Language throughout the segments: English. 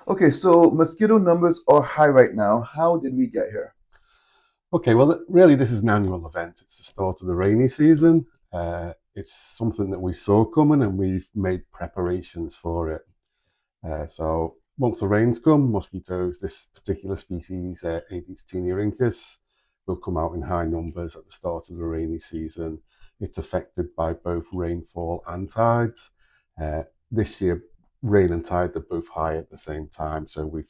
Okay, so mosquito numbers are high right now. How did we get here? Okay, well, really, this is an annual event. It's the start of the rainy season. It's something that we saw coming and we've made preparations for it. So once the rains come, mosquitoes, this particular species, Aedes teniorhynchus, will come out in high numbers at the start of the rainy season. It's affected by both rainfall and tides. Uh, this year, rain and tides are both high at the same time. So we've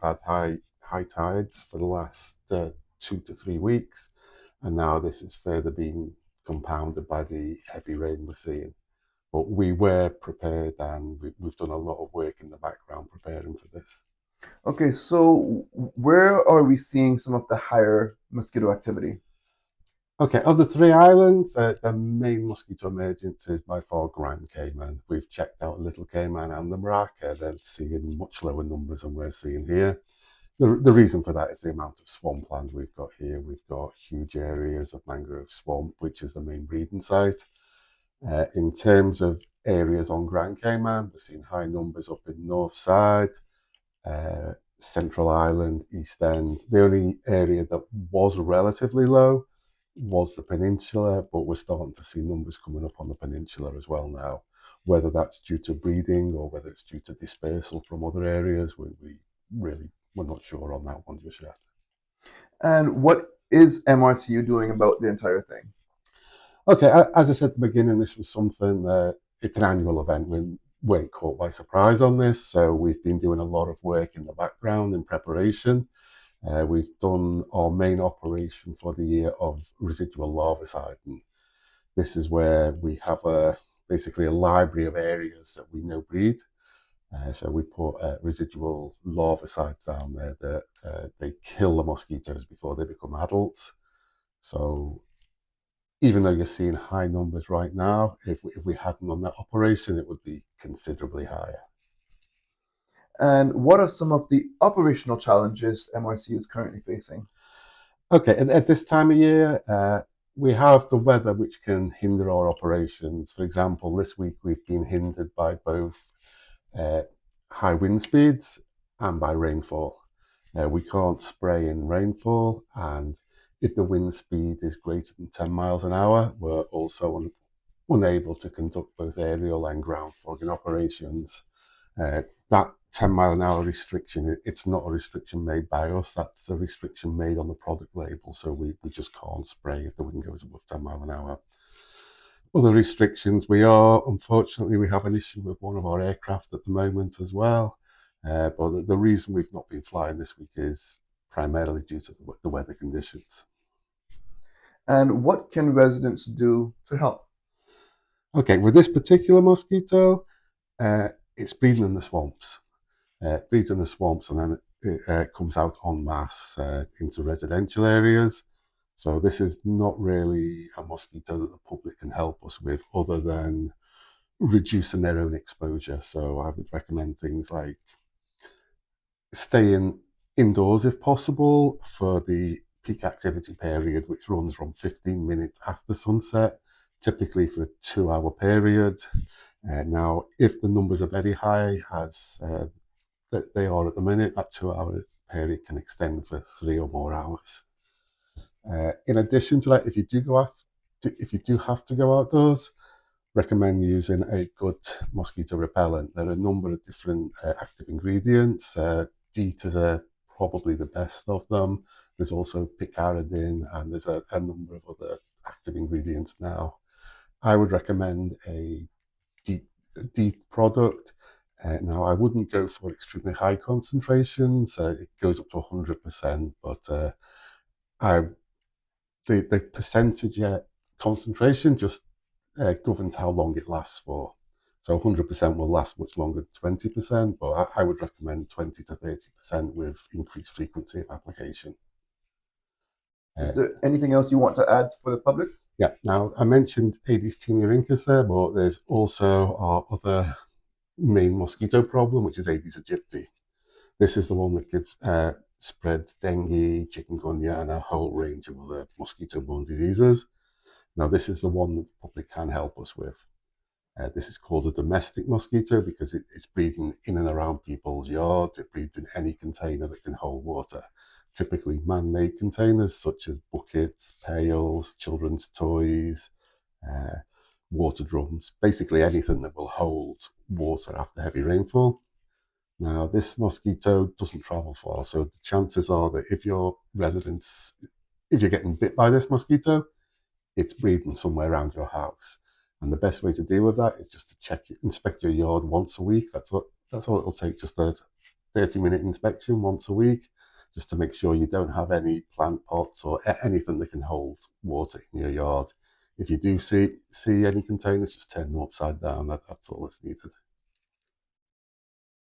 had high tides for the last 2 to 3 weeks, and now this is further being compounded by the heavy rain we're seeing. But we were prepared, and we've done a lot of work in the background preparing for this. Okay, so where are we seeing some of the higher mosquito activity? Okay, of the three islands, the main mosquito emergence is by far Grand Cayman. We've checked out Little Cayman and the Morocco. They're seeing much lower numbers than we're seeing here. The reason for that is the amount of swampland we've got here. We've got huge areas of mangrove swamp, which is the main breeding site. In terms of areas on Grand Cayman, we're seeing high numbers up in North Side, Central Island, East End. The only area that was relatively low was the peninsula, but we're starting to see numbers coming up on the peninsula as well now. Whether that's due to breeding or whether it's due to dispersal from other areas, we're not sure on that one just yet. And what is MRCU doing about the entire thing? Okay, as I said at the beginning, this was something that it's an annual event. We weren't caught by surprise on this, so we've been doing a lot of work in the background in preparation. We've done our main operation for the year of residual larviciding. This is where we have basically a library of areas that we know breed. So we put residual larvicides down there that they kill the mosquitoes before they become adults. So even though you're seeing high numbers right now, if we hadn't done that operation, it would be considerably higher. And what are some of the operational challenges MRCU is currently facing? Okay, at this time of year, we have the weather which can hinder our operations. For example, this week we've been hindered by both uh, high wind speeds and by rainfall. We can't spray in rainfall, and if the wind speed is greater than 10 miles an hour, we're also unable to conduct both aerial and ground fogging operations. That 10 mile an hour restriction, it's not a restriction made by us, that's a restriction made on the product label. So we just can't spray if the wind goes above 10 mile an hour. Other restrictions, unfortunately, we have an issue with one of our aircraft at the moment as well. But the reason we've not been flying this week is primarily due to the weather conditions. And what can residents do to help? Okay, with this particular mosquito, it's breeding in the swamps. Breeds in the swamps, and then it comes out en masse into residential areas. So this is not really a mosquito that the public can help us with other than reducing their own exposure. So I would recommend things like staying indoors if possible for the peak activity period, which runs from 15 minutes after sunset, typically for a 2 hour period. Now, if the numbers are very high, as that they are at the minute, that 2 hour period can extend for 3 or more hours. In addition to that, if you do have to go outdoors, recommend using a good mosquito repellent. There are a number of different active ingredients. DEET is probably the best of them. There's also picaridin, and there's a number of other active ingredients now. I would recommend a DEET product. Now, I wouldn't go for extremely high concentrations. It goes up to 100%, but I the percentage concentration just governs how long it lasts for. So 100% will last much longer than 20%, but I would recommend 20 to 30% with increased frequency of application. Is Uh, there anything else you want to add for the public? yeah, now I mentioned Aedes teniorhynchus there, but there's also our other main mosquito problem, which is Aedes aegypti. This is the one that spreads dengue, chikungunya, and a whole range of other mosquito-borne diseases. Now, this is the one that the public can help us with. This is called a domestic mosquito because it's breeding in and around people's yards. It breeds in any container that can hold water, typically man-made containers such as buckets, pails, children's toys, uh, water drums, basically anything that will hold water after heavy rainfall. Now, this mosquito doesn't travel far, so the chances are that if you're getting bit by this mosquito, it's breeding somewhere around your house. And the best way to deal with that is just to inspect your yard once a week. That's all it'll take, just a 30-minute inspection once a week, just to make sure you don't have any plant pots or anything that can hold water in your yard. If you do see any containers, just turn them upside down. That's all that's needed.